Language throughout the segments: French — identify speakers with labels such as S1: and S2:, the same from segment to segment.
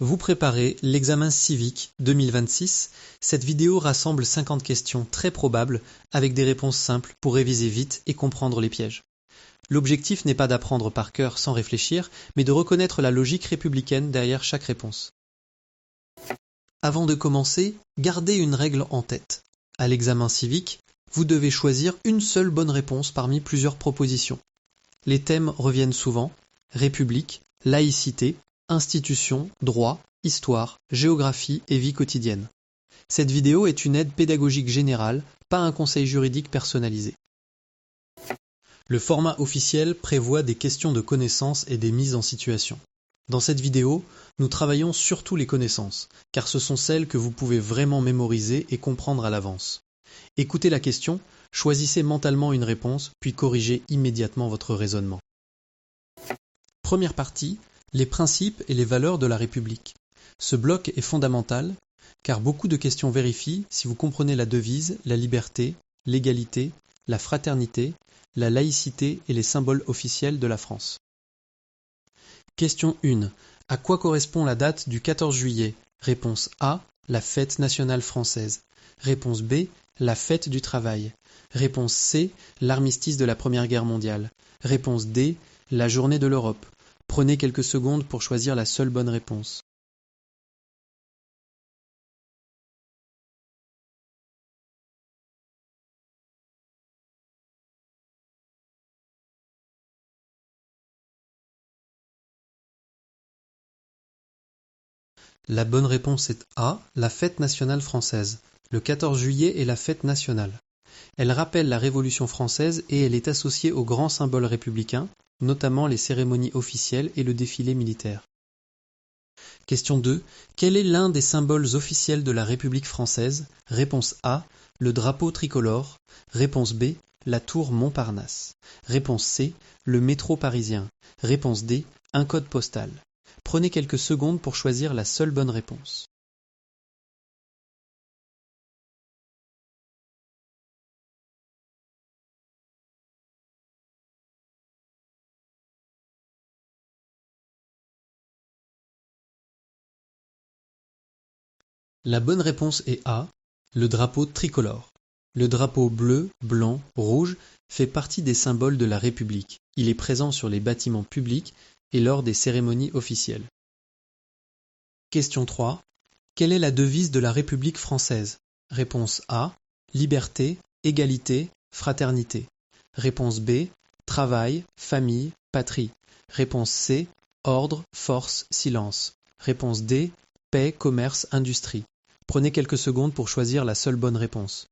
S1: Vous préparez l'examen civique 2026. Cette vidéo rassemble 50 questions très probables avec des réponses simples pour réviser vite et comprendre les pièges. L'objectif n'est pas d'apprendre par cœur sans réfléchir, mais de reconnaître la logique républicaine derrière chaque réponse. Avant de commencer, gardez une règle en tête. À l'examen civique, vous devez choisir une seule bonne réponse parmi plusieurs propositions. Les thèmes reviennent souvent: République, laïcité, institutions, droit, histoire, géographie et vie quotidienne. Cette vidéo est une aide pédagogique générale, pas un conseil juridique personnalisé. Le format officiel prévoit des questions de connaissances et des mises en situation. Dans cette vidéo, nous travaillons surtout les connaissances, car ce sont celles que vous pouvez vraiment mémoriser et comprendre à l'avance. Écoutez la question, choisissez mentalement une réponse, puis corrigez immédiatement votre raisonnement. Première partie, les principes et les valeurs de la République. Ce bloc est fondamental, car beaucoup de questions vérifient si vous comprenez la devise, la liberté, l'égalité, la fraternité, la laïcité et les symboles officiels de la France. Question 1. À quoi correspond la date du 14 juillet? Réponse A. La fête nationale française. Réponse B. La fête du travail. Réponse C. L'armistice de la Première Guerre mondiale. Réponse D. La journée de l'Europe. Prenez quelques secondes pour choisir la seule bonne réponse. La bonne réponse est A. La fête nationale française. Le 14 juillet est la fête nationale. Elle rappelle la Révolution française et elle est associée aux grands symboles républicains, notamment les cérémonies officielles et le défilé militaire. Question 2. Quel est l'un des symboles officiels de la République française? Réponse A. Le drapeau tricolore. Réponse B. La tour Montparnasse. Réponse C. Le métro parisien. Réponse D. Un code postal. Prenez quelques secondes pour choisir la seule bonne réponse. La bonne réponse est A. Le drapeau tricolore. Le drapeau bleu, blanc, rouge fait partie des symboles de la République. Il est présent sur les bâtiments publics et lors des cérémonies officielles. Question 3. Quelle est la devise de la République française? Réponse A. Liberté, égalité, fraternité. Réponse B. Travail, famille, patrie. Réponse C. Ordre, force, silence. Réponse D. Paix, commerce, industrie. Prenez quelques secondes pour choisir la seule bonne réponse.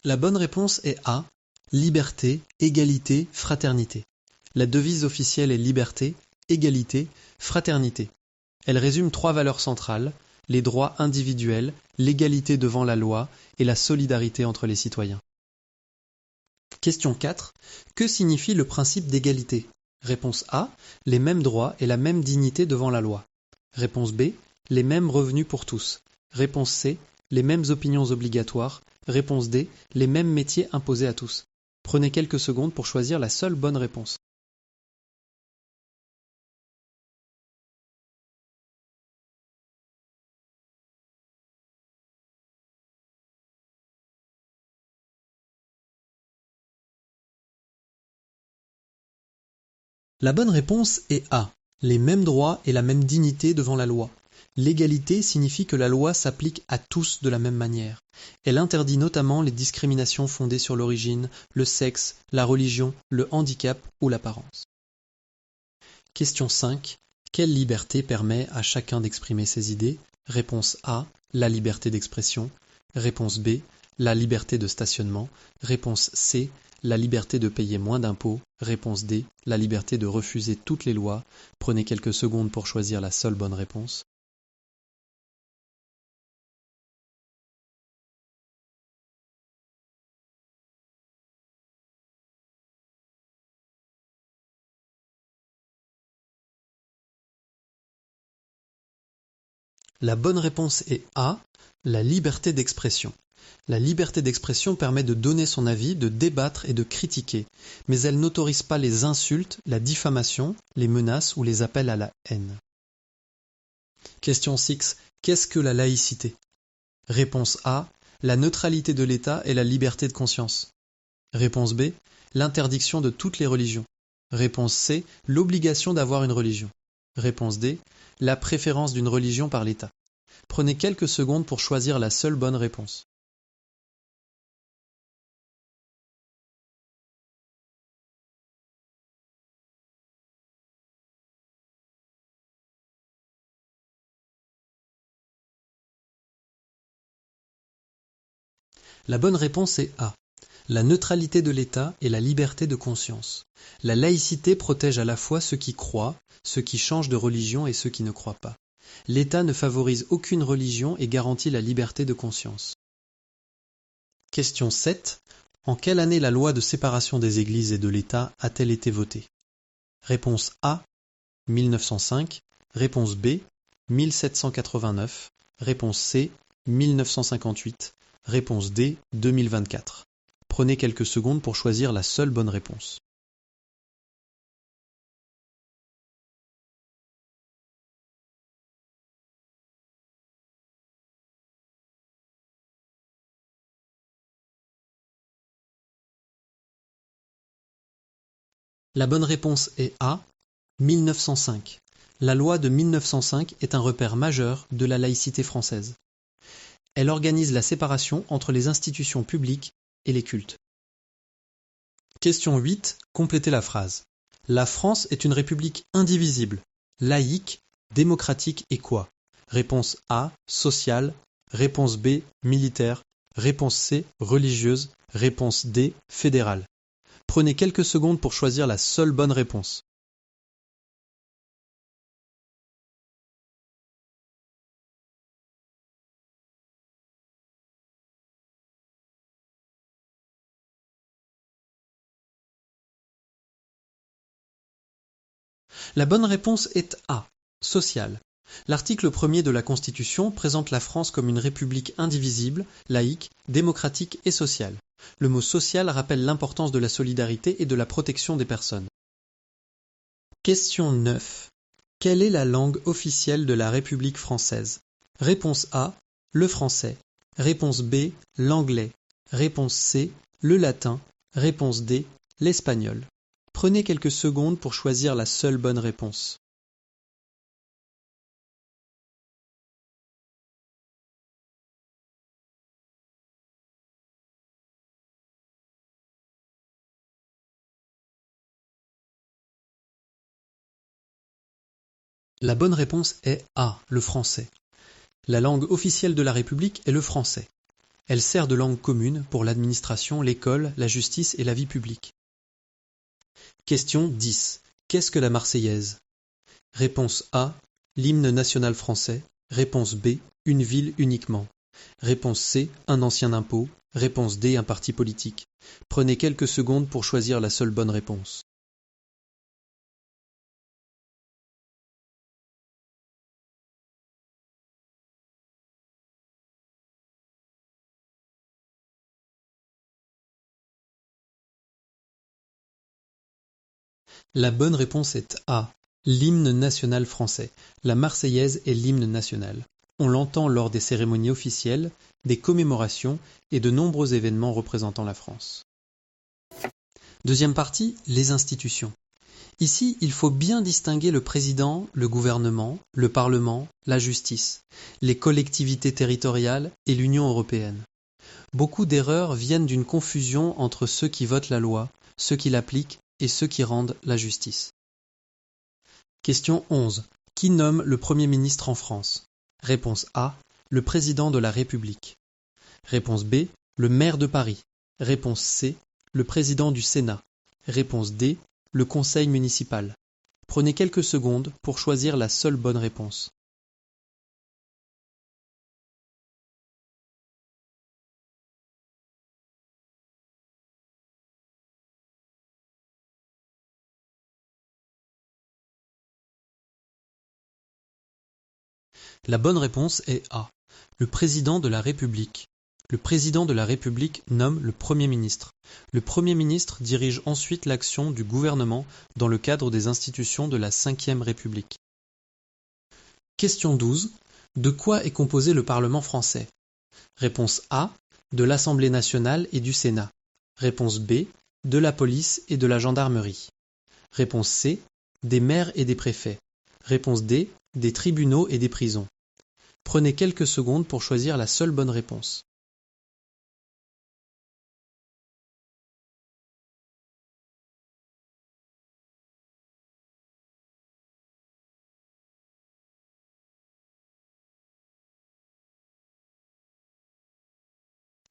S1: La bonne réponse est A. Liberté, égalité, fraternité. La devise officielle est liberté, égalité, fraternité. Elle résume 3 valeurs centrales: les droits individuels, l'égalité devant la loi et la solidarité entre les citoyens. Question 4. Que signifie le principe d'égalité? Réponse A. Les mêmes droits et la même dignité devant la loi. Réponse B. Les mêmes revenus pour tous. Réponse C. Les mêmes opinions obligatoires. Réponse D. Les mêmes métiers imposés à tous. Prenez quelques secondes pour choisir la seule bonne réponse. La bonne réponse est A. Les mêmes droits et la même dignité devant la loi. L'égalité signifie que la loi s'applique à tous de la même manière. Elle interdit notamment les discriminations fondées sur l'origine, le sexe, la religion, le handicap ou l'apparence. Question 5. Quelle liberté permet à chacun d'exprimer ses idées? Réponse A. La liberté d'expression. Réponse B. La liberté de stationnement. Réponse C. La liberté de payer moins d'impôts. Réponse D. La liberté de refuser toutes les lois. Prenez quelques secondes pour choisir la seule bonne réponse. La bonne réponse est A, la liberté d'expression. La liberté d'expression permet de donner son avis, de débattre et de critiquer, mais elle n'autorise pas les insultes, la diffamation, les menaces ou les appels à la haine. Question 6. Qu'est-ce que la laïcité? Réponse A. La neutralité de l'État et la liberté de conscience. Réponse B. L'interdiction de toutes les religions. Réponse C. L'obligation d'avoir une religion. Réponse D. La préférence d'une religion par l'État. Prenez quelques secondes pour choisir la seule bonne réponse. La bonne réponse est A. La neutralité de l'État et la liberté de conscience. La laïcité protège à la fois ceux qui croient, ceux qui changent de religion et ceux qui ne croient pas. L'État ne favorise aucune religion et garantit la liberté de conscience. Question 7. En quelle année la loi de séparation des Églises et de l'État a-t-elle été votée? Réponse A. 1905. Réponse B. 1789. Réponse C. 1958. Réponse D. 2024. Prenez quelques secondes pour choisir la seule bonne réponse. La bonne réponse est A. 1905. La loi de 1905 est un repère majeur de la laïcité française. Elle organise la séparation entre les institutions publiques et les cultes. Question 8. Complétez la phrase. La France est une république indivisible, laïque, démocratique et quoi? Réponse A. Sociale. Réponse B. Militaire. Réponse C. Religieuse. Réponse D. Fédérale. Prenez quelques secondes pour choisir la seule bonne réponse. La bonne réponse est A. Sociale. L'article 1er de la Constitution présente la France comme une république indivisible, laïque, démocratique et sociale. Le mot social rappelle l'importance de la solidarité et de la protection des personnes. Question 9. Quelle est la langue officielle de la République française? Réponse A. Le français. Réponse B. L'anglais. Réponse C. Le latin. Réponse D. L'espagnol. Prenez quelques secondes pour choisir la seule bonne réponse. La bonne réponse est A. Le français. La langue officielle de la République est le français. Elle sert de langue commune pour l'administration, l'école, la justice et la vie publique. Question 10. Qu'est-ce que la Marseillaise? Réponse A. L'hymne national français. Réponse B. Une ville uniquement. Réponse C. Un ancien impôt. Réponse D. Un parti politique. Prenez quelques secondes pour choisir la seule bonne réponse. La bonne réponse est A. L'hymne national français. La Marseillaise est l'hymne national. On l'entend lors des cérémonies officielles, des commémorations et de nombreux événements représentant la France. Deuxième partie, les institutions. Ici, il faut bien distinguer le président, le gouvernement, le parlement, la justice, les collectivités territoriales et l'Union européenne. Beaucoup d'erreurs viennent d'une confusion entre ceux qui votent la loi, ceux qui l'appliquent et ceux qui rendent la justice. Question 11. Qui nomme le Premier ministre en France? Réponse A. Le président de la République. Réponse B. Le maire de Paris. Réponse C. Le président du Sénat. Réponse D. Le conseil municipal. Prenez quelques secondes pour choisir la seule bonne réponse. La bonne réponse est A. Le président de la République. Le président de la République nomme le Premier ministre. Le Premier ministre dirige ensuite l'action du gouvernement dans le cadre des institutions de la Ve République. Question 12. De quoi est composé le Parlement français? Réponse A. De l'Assemblée nationale et du Sénat. Réponse B. De la police et de la gendarmerie. Réponse C. Des maires et des préfets. Réponse D. Des tribunaux et des prisons. Prenez quelques secondes pour choisir la seule bonne réponse.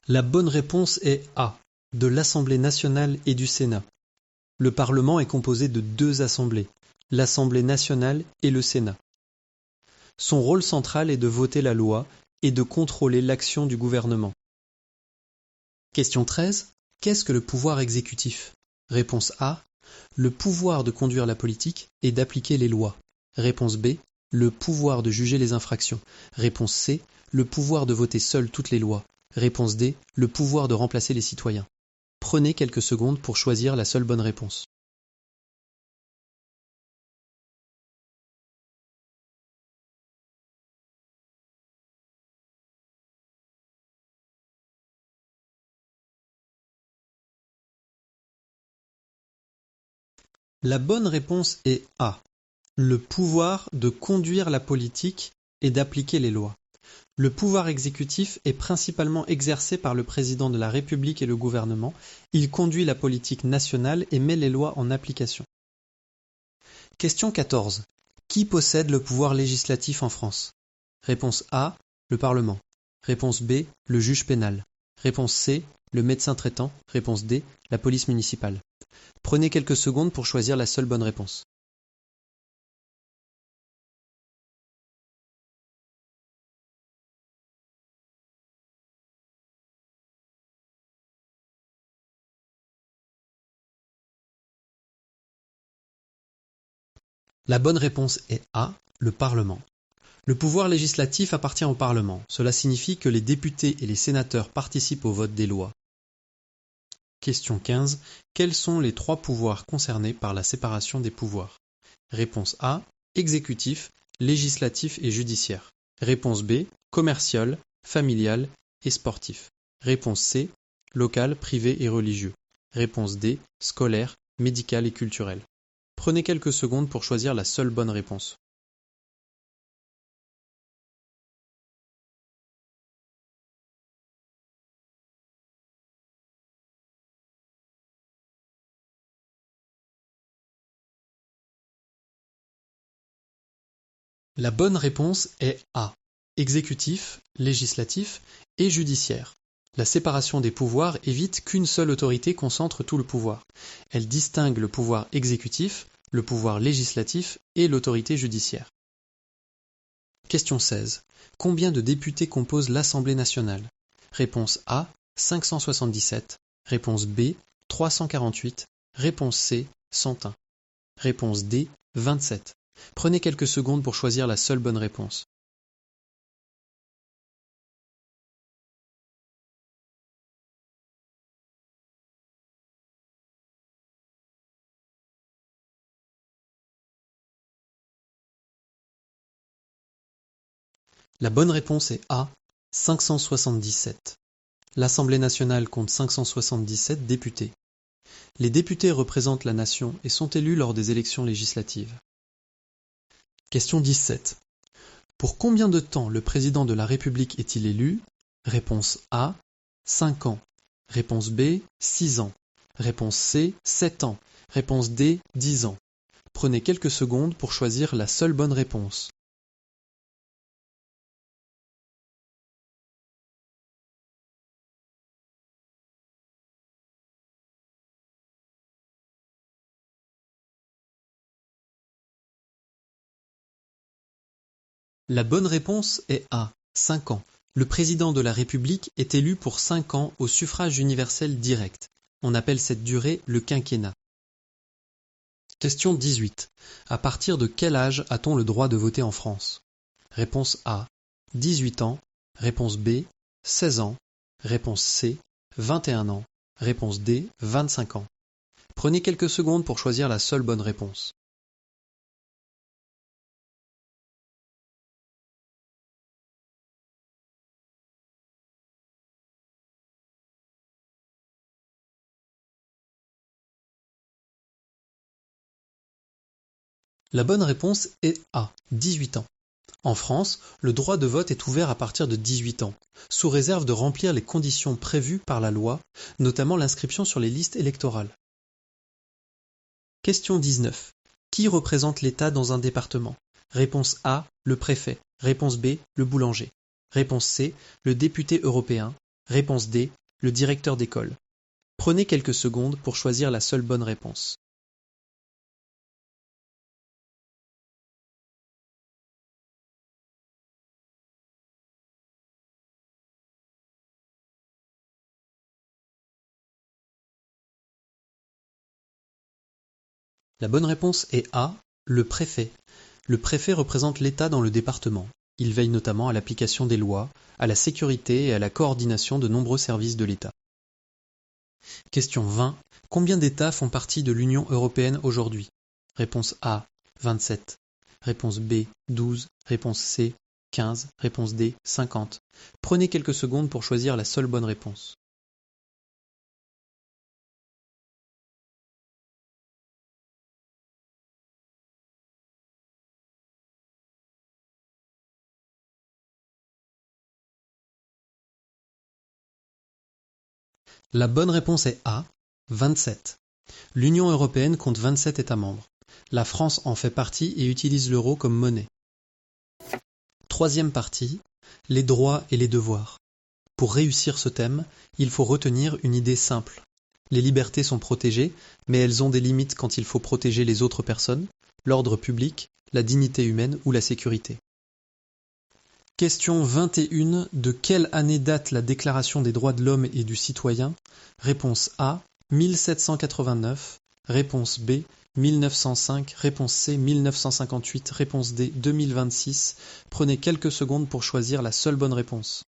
S1: La bonne réponse est A. De l'Assemblée nationale et du Sénat. Le Parlement est composé de deux assemblées, l'Assemblée nationale et le Sénat. Son rôle central est de voter la loi et de contrôler l'action du gouvernement. Question 13. Qu'est-ce que le pouvoir exécutif? Réponse A. Le pouvoir de conduire la politique et d'appliquer les lois. Réponse B. Le pouvoir de juger les infractions. Réponse C. Le pouvoir de voter seul toutes les lois. Réponse D. Le pouvoir de remplacer les citoyens. Prenez quelques secondes pour choisir la seule bonne réponse. La bonne réponse est A. Le pouvoir de conduire la politique et d'appliquer les lois. Le pouvoir exécutif est principalement exercé par le président de la République et le gouvernement. Il conduit la politique nationale et met les lois en application. Question 14. Qui possède le pouvoir législatif en France? Réponse A. Le Parlement. Réponse B. Le juge pénal. Réponse C. Le médecin traitant. Réponse D. La police municipale. Prenez quelques secondes pour choisir la seule bonne réponse. La bonne réponse est A. Le Parlement. Le pouvoir législatif appartient au Parlement. Cela signifie que les députés et les sénateurs participent au vote des lois. Question 15. Quels sont les trois pouvoirs concernés par la séparation des pouvoirs? Réponse A. Exécutif, législatif et judiciaire. Réponse B. Commercial, familial et sportif. Réponse C. Local, privé et religieux. Réponse D. Scolaire, médical et culturel. Prenez quelques secondes pour choisir la seule bonne réponse. La bonne réponse est A. Exécutif, législatif et judiciaire. La séparation des pouvoirs évite qu'une seule autorité concentre tout le pouvoir. Elle distingue le pouvoir exécutif, le pouvoir législatif et l'autorité judiciaire. Question 16. Combien de députés composent l'Assemblée nationale? Réponse A. 577. Réponse B. 348. Réponse C. 101. Réponse D. 27. Prenez quelques secondes pour choisir la seule bonne réponse. La bonne réponse est A. 577. L'Assemblée nationale compte 577 députés. Les députés représentent la nation et sont élus lors des élections législatives. Question 17. Pour combien de temps le président de la République est-il élu? Réponse A. 5 ans. Réponse B. 6 ans. Réponse C. 7 ans. Réponse D. 10 ans. Prenez quelques secondes pour choisir la seule bonne réponse. La bonne réponse est A. 5 ans. Le président de la République est élu pour 5 ans au suffrage universel direct. On appelle cette durée le quinquennat. Question 18. À partir de quel âge a-t-on le droit de voter en France? Réponse A, 18 ans. Réponse B, 16 ans. Réponse C, 21 ans. Réponse D, 25 ans. Prenez quelques secondes pour choisir la seule bonne réponse. La bonne réponse est A, 18 ans. En France, le droit de vote est ouvert à partir de 18 ans, sous réserve de remplir les conditions prévues par la loi, notamment l'inscription sur les listes électorales. Question 19. Qui représente l'État dans un département? Réponse A, le préfet. Réponse B, le boulanger. Réponse C, le député européen. Réponse D, le directeur d'école. Prenez quelques secondes pour choisir la seule bonne réponse. La bonne réponse est A, le préfet. Le préfet représente l'État dans le département. Il veille notamment à l'application des lois, à la sécurité et à la coordination de nombreux services de l'État. Question 20. Combien d'États font partie de l'Union européenne aujourd'hui? Réponse A, 27. Réponse B, 12. Réponse C, 15. Réponse D, 50. Prenez quelques secondes pour choisir la seule bonne réponse. La bonne réponse est A, 27. L'Union européenne compte 27 États membres. La France en fait partie et utilise l'euro comme monnaie. Troisième partie, les droits et les devoirs. Pour réussir ce thème, il faut retenir une idée simple. Les libertés sont protégées, mais elles ont des limites quand il faut protéger les autres personnes, l'ordre public, la dignité humaine ou la sécurité. Question 21. De quelle année date la Déclaration des droits de l'homme et du citoyen? Réponse A, 1789. Réponse B, 1905. Réponse C, 1958. Réponse D, 2026. Prenez quelques secondes pour choisir la seule bonne réponse.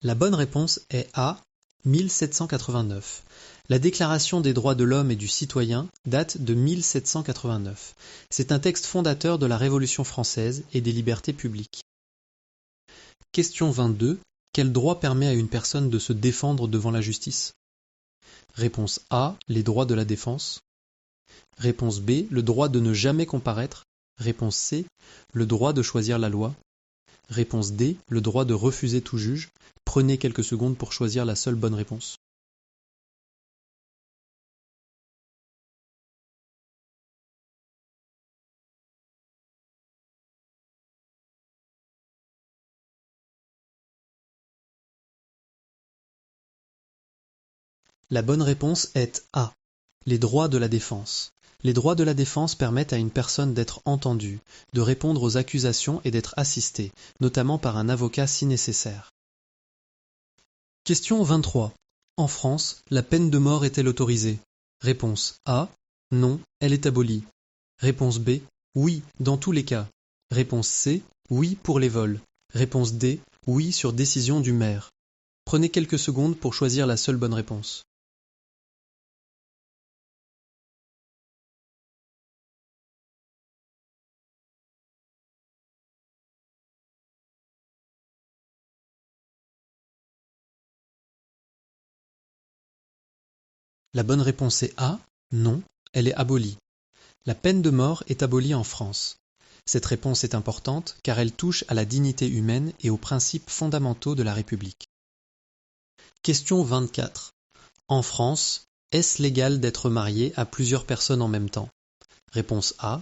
S1: La bonne réponse est A, 1789. La Déclaration des droits de l'homme et du citoyen date de 1789. C'est un texte fondateur de la Révolution française et des libertés publiques. Question 22. Quel droit permet à une personne de se défendre devant la justice? Réponse A, les droits de la défense. Réponse B, le droit de ne jamais comparaître. Réponse C, le droit de choisir la loi. Réponse D, le droit de refuser tout juge. Prenez quelques secondes pour choisir la seule bonne réponse. La bonne réponse est A, les droits de la défense. Les droits de la défense permettent à une personne d'être entendue, de répondre aux accusations et d'être assistée, notamment par un avocat si nécessaire. Question 23. En France, la peine de mort est-elle autorisée? Réponse A. Non, elle est abolie. Réponse B. Oui, dans tous les cas. Réponse C. Oui pour les vols. Réponse D. Oui sur décision du maire. Prenez quelques secondes pour choisir la seule bonne réponse. La bonne réponse est A. Non, elle est abolie. La peine de mort est abolie en France. Cette réponse est importante car elle touche à la dignité humaine et aux principes fondamentaux de la République. Question 24. En France, est-ce légal d'être marié à plusieurs personnes en même temps? Réponse A.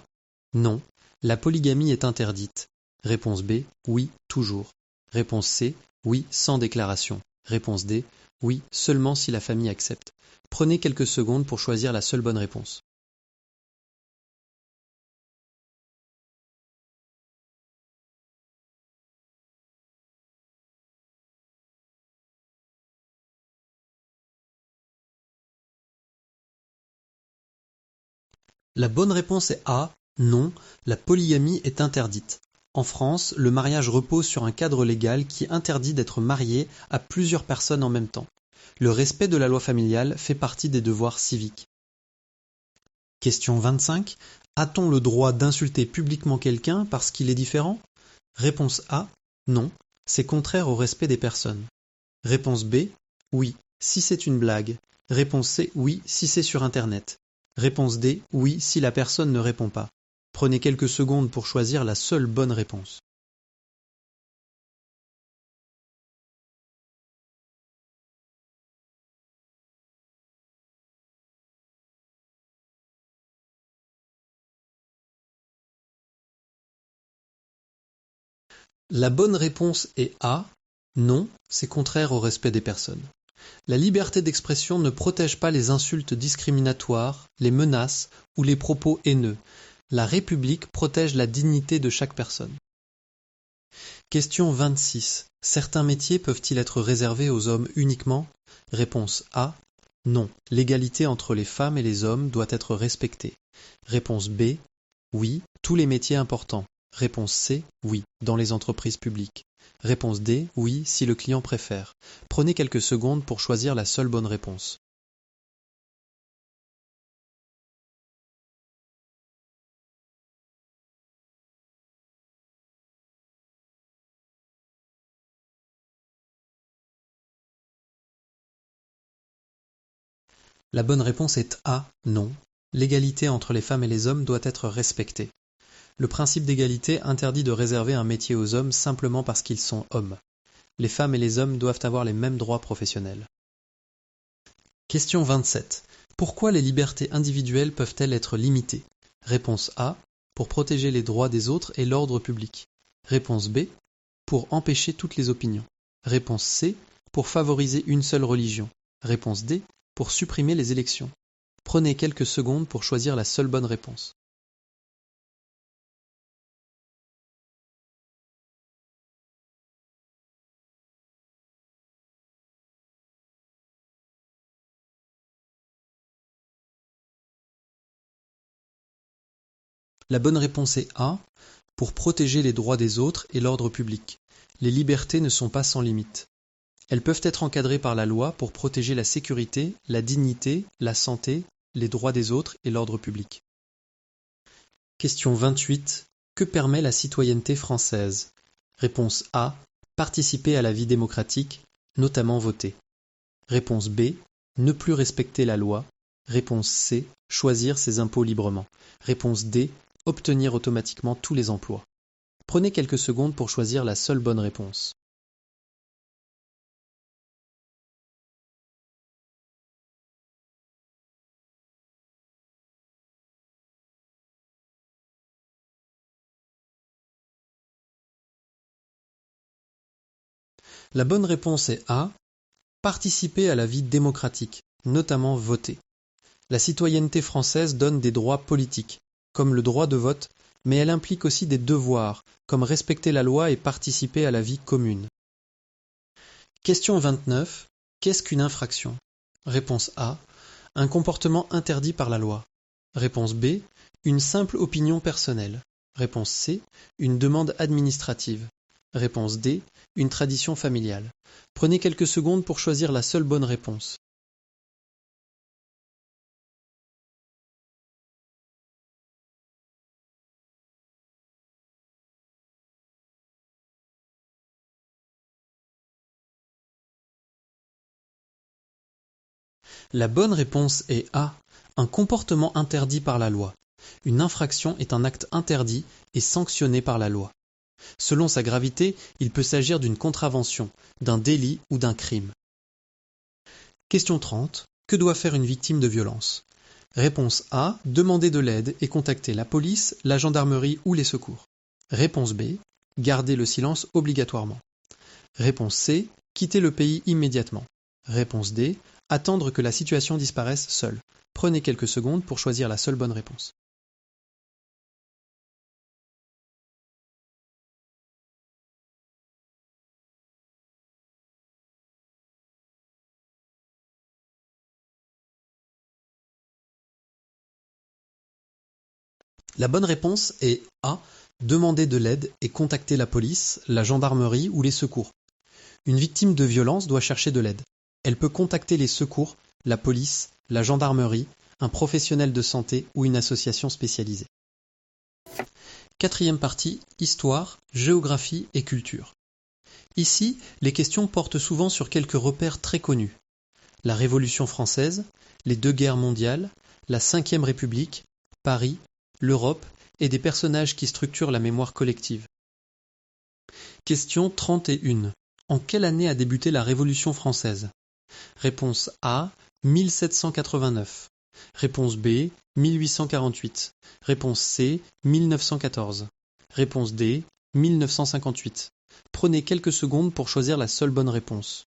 S1: Non, la polygamie est interdite. Réponse B. Oui, toujours. Réponse C. Oui, sans déclaration. Réponse D. Oui, seulement si la famille accepte. Prenez quelques secondes pour choisir la seule bonne réponse. La bonne réponse est A. Non, la polygamie est interdite. En France, le mariage repose sur un cadre légal qui interdit d'être marié à plusieurs personnes en même temps. Le respect de la loi familiale fait partie des devoirs civiques. Question 25. A-t-on le droit d'insulter publiquement quelqu'un parce qu'il est différent? Réponse A. Non, c'est contraire au respect des personnes. Réponse B. Oui, si c'est une blague. Réponse C. Oui, si c'est sur Internet. Réponse D. Oui, si la personne ne répond pas. Prenez quelques secondes pour choisir la seule bonne réponse. La bonne réponse est A. Non, c'est contraire au respect des personnes. La liberté d'expression ne protège pas les insultes discriminatoires, les menaces ou les propos haineux. La République protège la dignité de chaque personne. Question 26. Certains métiers peuvent-ils être réservés aux hommes uniquement? Réponse A. Non, l'égalité entre les femmes et les hommes doit être respectée. Réponse B. Oui, tous les métiers importants. Réponse C. Oui, dans les entreprises publiques. Réponse D. Oui, si le client préfère. Prenez quelques secondes pour choisir la seule bonne réponse. La bonne réponse est A. Non. L'égalité entre les femmes et les hommes doit être respectée. Le principe d'égalité interdit de réserver un métier aux hommes simplement parce qu'ils sont hommes. Les femmes et les hommes doivent avoir les mêmes droits professionnels. Question 27. Pourquoi les libertés individuelles peuvent-elles être limitées? Réponse A. Pour protéger les droits des autres et l'ordre public. Réponse B. Pour empêcher toutes les opinions. Réponse C. Pour favoriser une seule religion. Réponse D. Pour supprimer les élections. Prenez quelques secondes pour choisir la seule bonne réponse. La bonne réponse est A. Pour protéger les droits des autres et l'ordre public. Les libertés ne sont pas sans limite. Elles peuvent être encadrées par la loi pour protéger la sécurité, la dignité, la santé, les droits des autres et l'ordre public. Question 28. Que permet la citoyenneté française? Réponse A. Participer à la vie démocratique, notamment voter. Réponse B. Ne plus respecter la loi. Réponse C. Choisir ses impôts librement. Réponse D. Obtenir automatiquement tous les emplois. Prenez quelques secondes pour choisir la seule bonne réponse. La bonne réponse est A. Participer à la vie démocratique, notamment voter. La citoyenneté française donne des droits politiques, comme le droit de vote, mais elle implique aussi des devoirs, comme respecter la loi et participer à la vie commune. Question 29. Qu'est-ce qu'une infraction? Réponse A. Un comportement interdit par la loi. Réponse B. Une simple opinion personnelle. Réponse C. Une demande administrative. Réponse D. Une tradition familiale. Prenez quelques secondes pour choisir la seule bonne réponse. La bonne réponse est A. Un comportement interdit par la loi. Une infraction est un acte interdit et sanctionné par la loi. Selon sa gravité, il peut s'agir d'une contravention, d'un délit ou d'un crime. Question 30. Que doit faire une victime de violence? Réponse A. Demander de l'aide et contacter la police, la gendarmerie ou les secours. Réponse B. Garder le silence obligatoirement. Réponse C. Quitter le pays immédiatement. Réponse D. Attendre que la situation disparaisse seule. Prenez quelques secondes pour choisir la seule bonne réponse. La bonne réponse est A. Demander de l'aide et contacter la police, la gendarmerie ou les secours. Une victime de violence doit chercher de l'aide. Elle peut contacter les secours, la police, la gendarmerie, un professionnel de santé ou une association spécialisée. Quatrième partie, histoire, géographie et culture. Ici, les questions portent souvent sur quelques repères très connus. La Révolution française, les deux guerres mondiales, la Ve République, Paris, l'Europe et des personnages qui structurent la mémoire collective. Question 31. En quelle année a débuté la Révolution française? Réponse A, 1789. Réponse B, 1848. Réponse C, 1914. Réponse D, 1958. Prenez quelques secondes pour choisir la seule bonne réponse.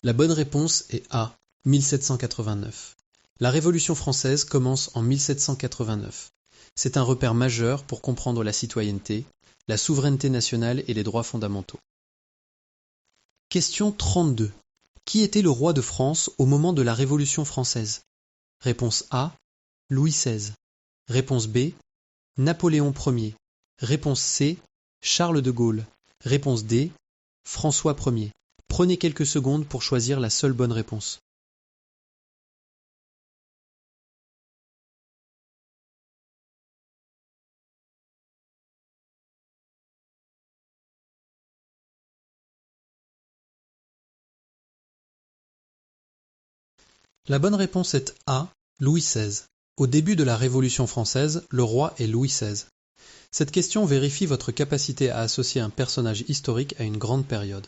S1: La bonne réponse est A, 1789. La Révolution française commence en 1789. C'est un repère majeur pour comprendre la citoyenneté, la souveraineté nationale et les droits fondamentaux. Question 32. Qui était le roi de France au moment de la Révolution française? Réponse A, Louis XVI. Réponse B, Napoléon Ier. Réponse C, Charles de Gaulle. Réponse D, François Ier. Prenez quelques secondes pour choisir la seule bonne réponse. La bonne réponse est A, Louis XVI. Au début de la Révolution française, le roi est Louis XVI. Cette question vérifie votre capacité à associer un personnage historique à une grande période.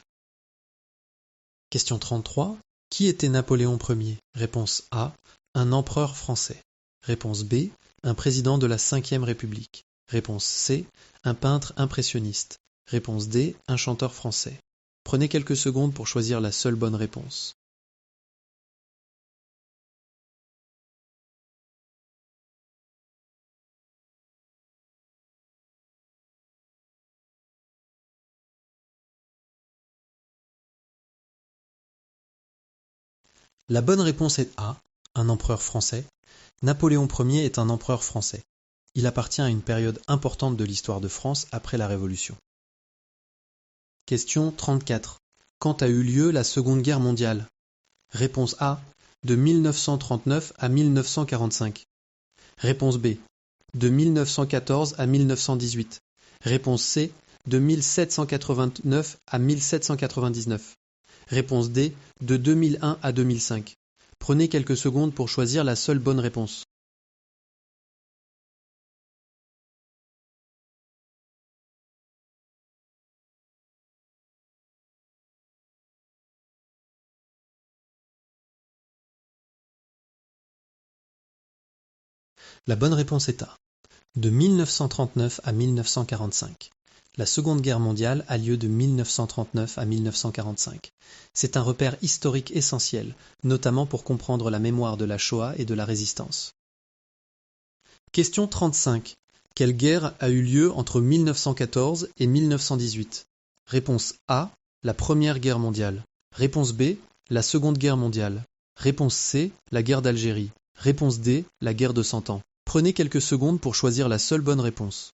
S1: Question 33. Qui était Napoléon Ier? Réponse A, un empereur français. Réponse B, un président de la Ve République. Réponse C, un peintre impressionniste. Réponse D, un chanteur français. Prenez quelques secondes pour choisir la seule bonne réponse. La bonne réponse est A, un empereur français. Napoléon Ier est un empereur français. Il appartient à une période importante de l'histoire de France après la Révolution. Question 34. Quand a eu lieu la Seconde Guerre mondiale? Réponse A, de 1939 à 1945. Réponse B, de 1914 à 1918. Réponse C, de 1789 à 1799. Réponse D, de 2001 à 2005. Prenez quelques secondes pour choisir la seule bonne réponse. La bonne réponse est A, de 1939 à 1945. La Seconde Guerre mondiale a lieu de 1939 à 1945. C'est un repère historique essentiel, notamment pour comprendre la mémoire de la Shoah et de la Résistance. Question 35. Quelle guerre a eu lieu entre 1914 et 1918? Réponse A, la Première Guerre mondiale. Réponse B, la Seconde Guerre mondiale. Réponse C, la guerre d'Algérie. Réponse D, la guerre de Cent Ans. Prenez quelques secondes pour choisir la seule bonne réponse.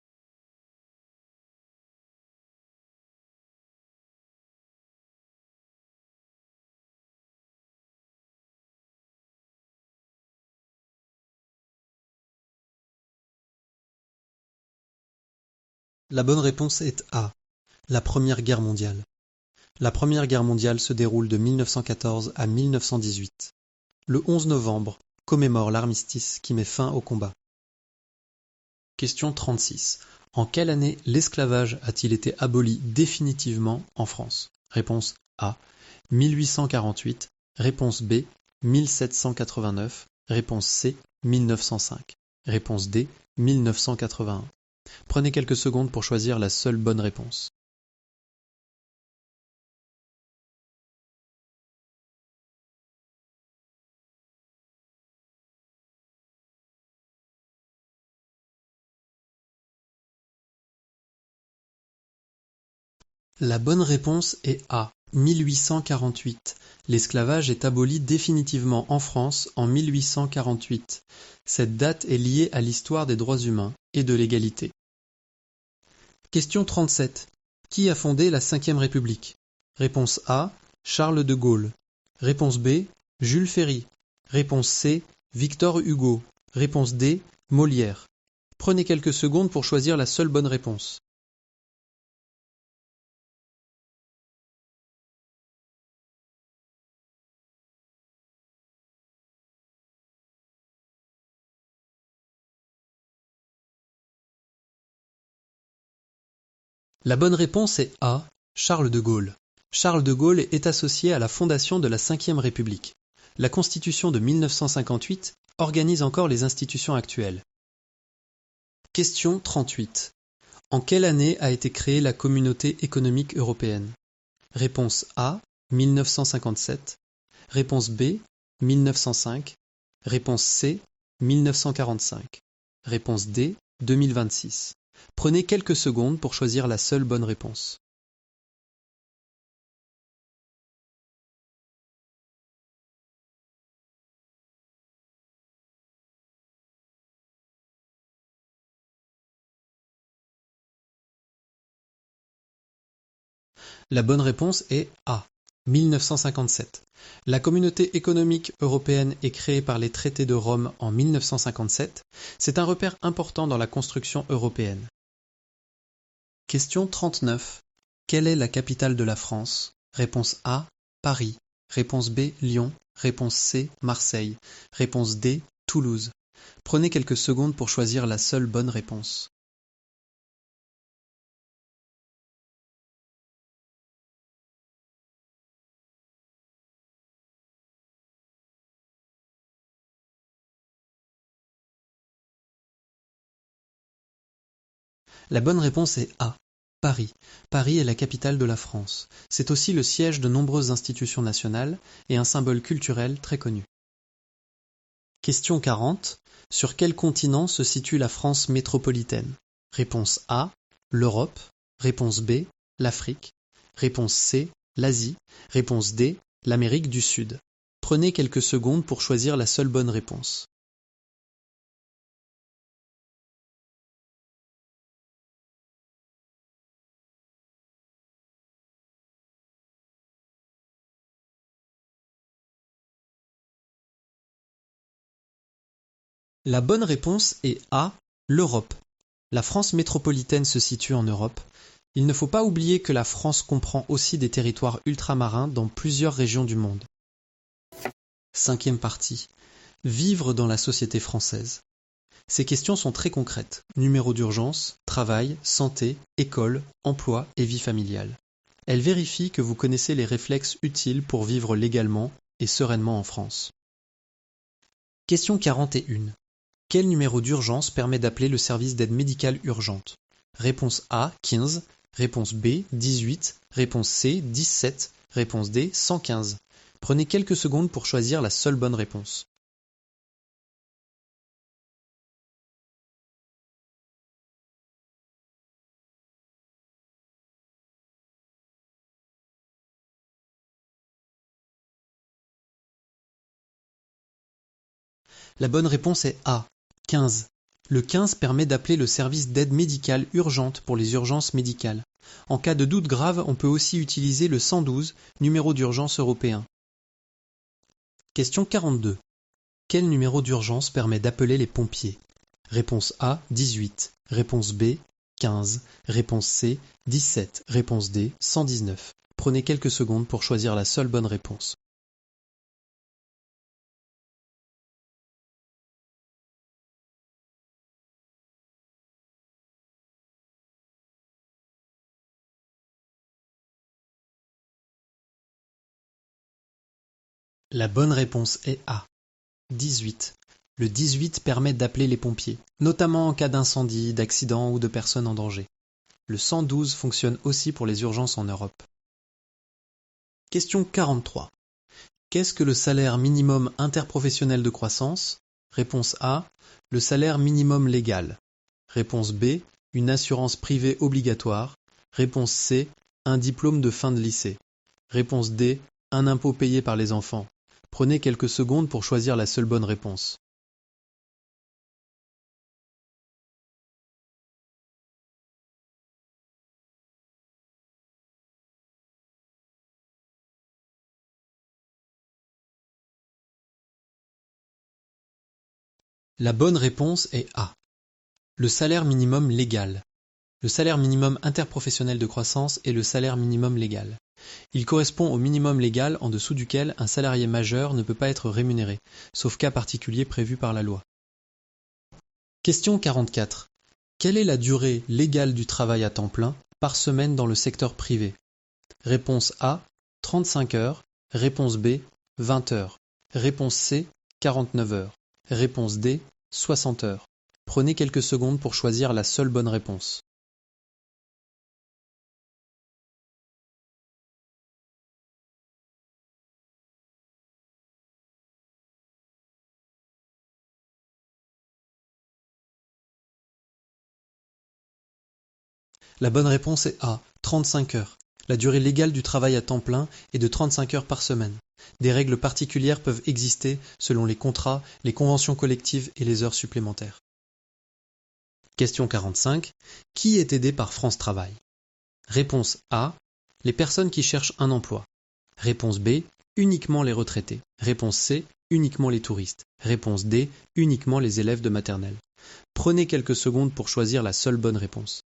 S1: La bonne réponse est A, la Première Guerre mondiale. La Première Guerre mondiale se déroule de 1914 à 1918. Le 11 novembre commémore l'armistice qui met fin au combat. Question 36. En quelle année l'esclavage a-t-il été aboli définitivement en France? Réponse A, 1848. Réponse B, 1789. Réponse C, 1905. Réponse D, 1981. Prenez quelques secondes pour choisir la seule bonne réponse. La bonne réponse est A. 1848. L'esclavage est aboli définitivement en France en 1848. Cette date est liée à l'histoire des droits humains et de l'égalité. Question 37. Qui a fondé la Ve République? Réponse A. Charles de Gaulle. Réponse B. Jules Ferry. Réponse C. Victor Hugo. Réponse D. Molière. Prenez quelques secondes pour choisir la seule bonne réponse. La bonne réponse est A. Charles de Gaulle. Charles de Gaulle est associé à la fondation de la Ve République. La Constitution de 1958 organise encore les institutions actuelles. Question 38. En quelle année a été créée la Communauté économique européenne? Réponse A. 1957. Réponse B. 1905. Réponse C. 1945. Réponse D. 2026. Prenez quelques secondes pour choisir la seule bonne réponse. La bonne réponse est A. 1957. La Communauté économique européenne est créée par les traités de Rome en 1957. C'est un repère important dans la construction européenne. Question 39. Quelle est la capitale de la France? Réponse A. Paris. Réponse B. Lyon. Réponse C. Marseille. Réponse D. Toulouse. Prenez quelques secondes pour choisir la seule bonne réponse. La bonne réponse est A. Paris. Paris est la capitale de la France. C'est aussi le siège de nombreuses institutions nationales et un symbole culturel très connu. Question 40. Sur quel continent se situe la France métropolitaine? Réponse A. L'Europe. Réponse B. L'Afrique. Réponse C. L'Asie. Réponse D. L'Amérique du Sud. Prenez quelques secondes pour choisir la seule bonne réponse. La bonne réponse est A. L'Europe. La France métropolitaine se situe en Europe. Il ne faut pas oublier que la France comprend aussi des territoires ultramarins dans plusieurs régions du monde. Cinquième partie. Vivre dans la société française. Ces questions sont très concrètes. Numéro d'urgence, travail, santé, école, emploi et vie familiale. Elles vérifient que vous connaissez les réflexes utiles pour vivre légalement et sereinement en France. Question 41. Quel numéro d'urgence permet d'appeler le service d'aide médicale urgente? Réponse A, 15. Réponse B, 18. Réponse C, 17. Réponse D, 115. Prenez quelques secondes pour choisir la seule bonne réponse. La bonne réponse est A, 15. Le 15 permet d'appeler le service d'aide médicale urgente pour les urgences médicales. En cas de doute grave, on peut aussi utiliser le 112, numéro d'urgence européen. Question 42. Quel numéro d'urgence permet d'appeler les pompiers? Réponse A, 18. Réponse B, 15. Réponse C, 17. Réponse D, 119. Prenez quelques secondes pour choisir la seule bonne réponse. La bonne réponse est A, 18. Le 18 permet d'appeler les pompiers, notamment en cas d'incendie, d'accident ou de personnes en danger. Le 112 fonctionne aussi pour les urgences en Europe. Question 43. Qu'est-ce que le salaire minimum interprofessionnel de croissance? Réponse A. Le salaire minimum légal. Réponse B. Une assurance privée obligatoire. Réponse C. un diplôme de fin de lycée. Réponse D, un impôt payé par les enfants. Prenez quelques secondes pour choisir la seule bonne réponse. La bonne réponse est A. Le salaire minimum légal. Le salaire minimum interprofessionnel de croissance est le salaire minimum légal. Il correspond au minimum légal en dessous duquel un salarié majeur ne peut pas être rémunéré, sauf cas particulier prévu par la loi. Question 44. Quelle est la durée légale du travail à temps plein par semaine dans le secteur privé? Réponse A, 35 heures. Réponse B, 20 heures. Réponse C, 49 heures. Réponse D, 60 heures. Prenez quelques secondes pour choisir la seule bonne réponse. La bonne réponse est A, 35 heures. La durée légale du travail à temps plein est de 35 heures par semaine. Des règles particulières peuvent exister selon les contrats, les conventions collectives et les heures supplémentaires. Question 45. Qui est aidé par France Travail? Réponse A. Les personnes qui cherchent un emploi. Réponse B. Uniquement les retraités. Réponse C. Uniquement les touristes. Réponse D. Uniquement les élèves de maternelle. Prenez quelques secondes pour choisir la seule bonne réponse.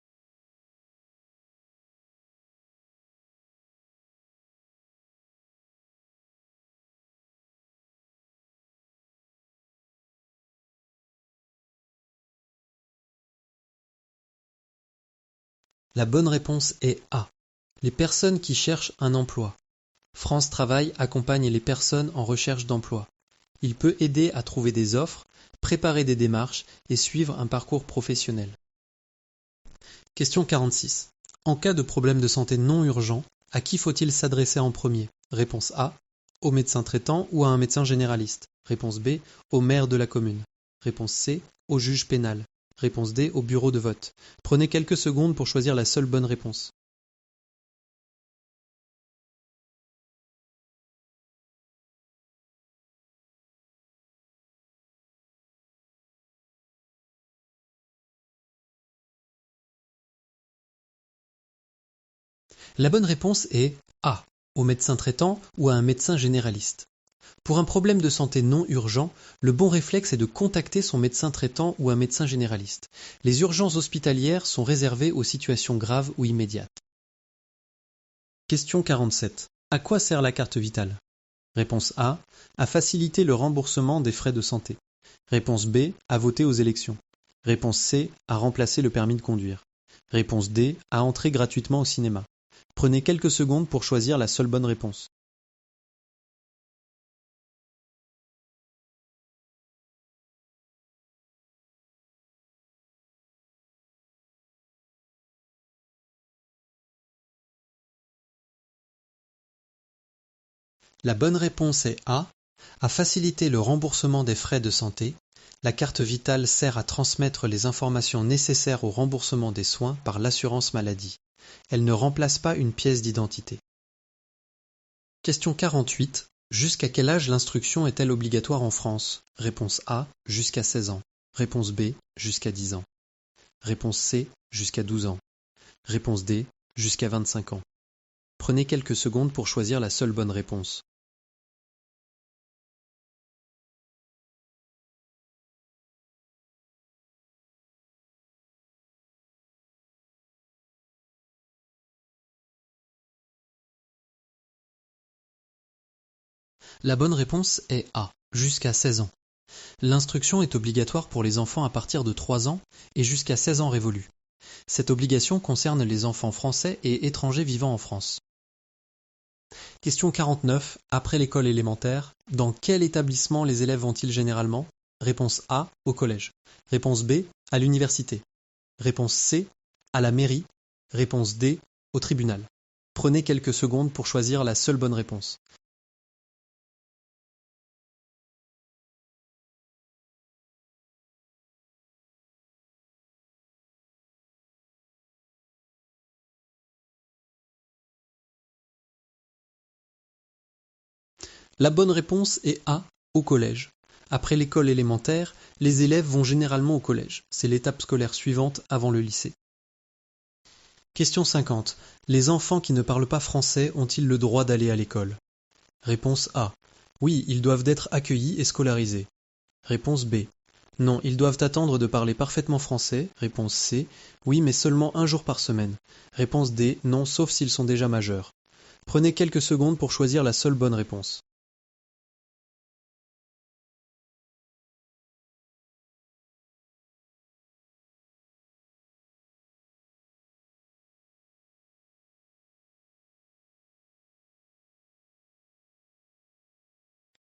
S1: La bonne réponse est A. Les personnes qui cherchent un emploi. France Travail accompagne les personnes en recherche d'emploi. Il peut aider à trouver des offres, préparer des démarches et suivre un parcours professionnel. Question 46. En cas de problème de santé non urgent, à qui faut-il s'adresser en premier? Réponse A. Au médecin traitant ou à un médecin généraliste. Réponse B. Au maire de la commune. Réponse C. Au juge pénal. Réponse D. Au bureau de vote. Prenez quelques secondes pour choisir la seule bonne réponse. La bonne réponse est A. Au médecin traitant ou à un médecin généraliste. Pour un problème de santé non urgent, le bon réflexe est de contacter son médecin traitant ou un médecin généraliste. Les urgences hospitalières sont réservées aux situations graves ou immédiates. Question 47. À quoi sert la carte vitale? Réponse A. À faciliter le remboursement des frais de santé. Réponse B. À voter aux élections. Réponse C. À remplacer le permis de conduire. Réponse D. À entrer gratuitement au cinéma. Prenez quelques secondes pour choisir la seule bonne réponse. La bonne réponse est A. À faciliter le remboursement des frais de santé, la carte vitale sert à transmettre les informations nécessaires au remboursement des soins par l'assurance maladie. Elle ne remplace pas une pièce d'identité. Question 48. Jusqu'à quel âge l'instruction est-elle obligatoire en France? Réponse A. Jusqu'à 16 ans. Réponse B. Jusqu'à 10 ans. Réponse C. Jusqu'à 12 ans. Réponse D. Jusqu'à 25 ans. Prenez quelques secondes pour choisir la seule bonne réponse. La bonne réponse est A. Jusqu'à 16 ans. L'instruction est obligatoire pour les enfants à partir de 3 ans et jusqu'à 16 ans révolus. Cette obligation concerne les enfants français et étrangers vivant en France. Question 49. Après l'école élémentaire, dans quel établissement les élèves vont-ils généralement? Réponse A. Au collège. Réponse B. À l'université. Réponse C. À la mairie. Réponse D. Au tribunal. Prenez quelques secondes pour choisir la seule bonne réponse. La bonne réponse est A, au collège. Après l'école élémentaire, les élèves vont généralement au collège. C'est l'étape scolaire suivante avant le lycée. Question 50. Les enfants qui ne parlent pas français ont-ils le droit d'aller à l'école? Réponse A. Oui, ils doivent être accueillis et scolarisés. Réponse B. Non, ils doivent attendre de parler parfaitement français. Réponse C. Oui, mais seulement un jour par semaine. Réponse D. Non, sauf s'ils sont déjà majeurs. Prenez quelques secondes pour choisir la seule bonne réponse.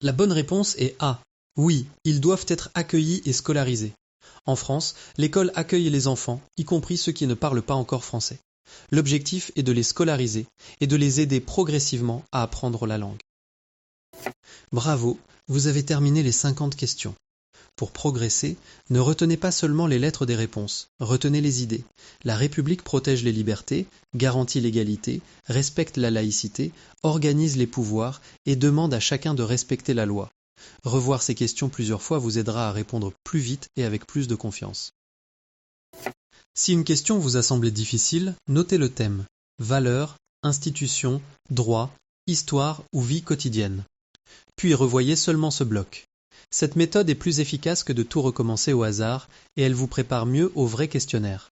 S1: La bonne réponse est A. Oui, ils doivent être accueillis et scolarisés. En France, l'école accueille les enfants, y compris ceux qui ne parlent pas encore français. L'objectif est de les scolariser et de les aider progressivement à apprendre la langue. Bravo, vous avez terminé les 50 questions. Pour progresser, ne retenez pas seulement les lettres des réponses, retenez les idées. La République protège les libertés, garantit l'égalité, respecte la laïcité, organise les pouvoirs et demande à chacun de respecter la loi. Revoir ces questions plusieurs fois vous aidera à répondre plus vite et avec plus de confiance. Si une question vous a semblé difficile, notez le thème: valeurs, institutions, droit, histoire ou vie quotidienne. Puis revoyez seulement ce bloc. Cette méthode est plus efficace que de tout recommencer au hasard et elle vous prépare mieux au vrai questionnaire.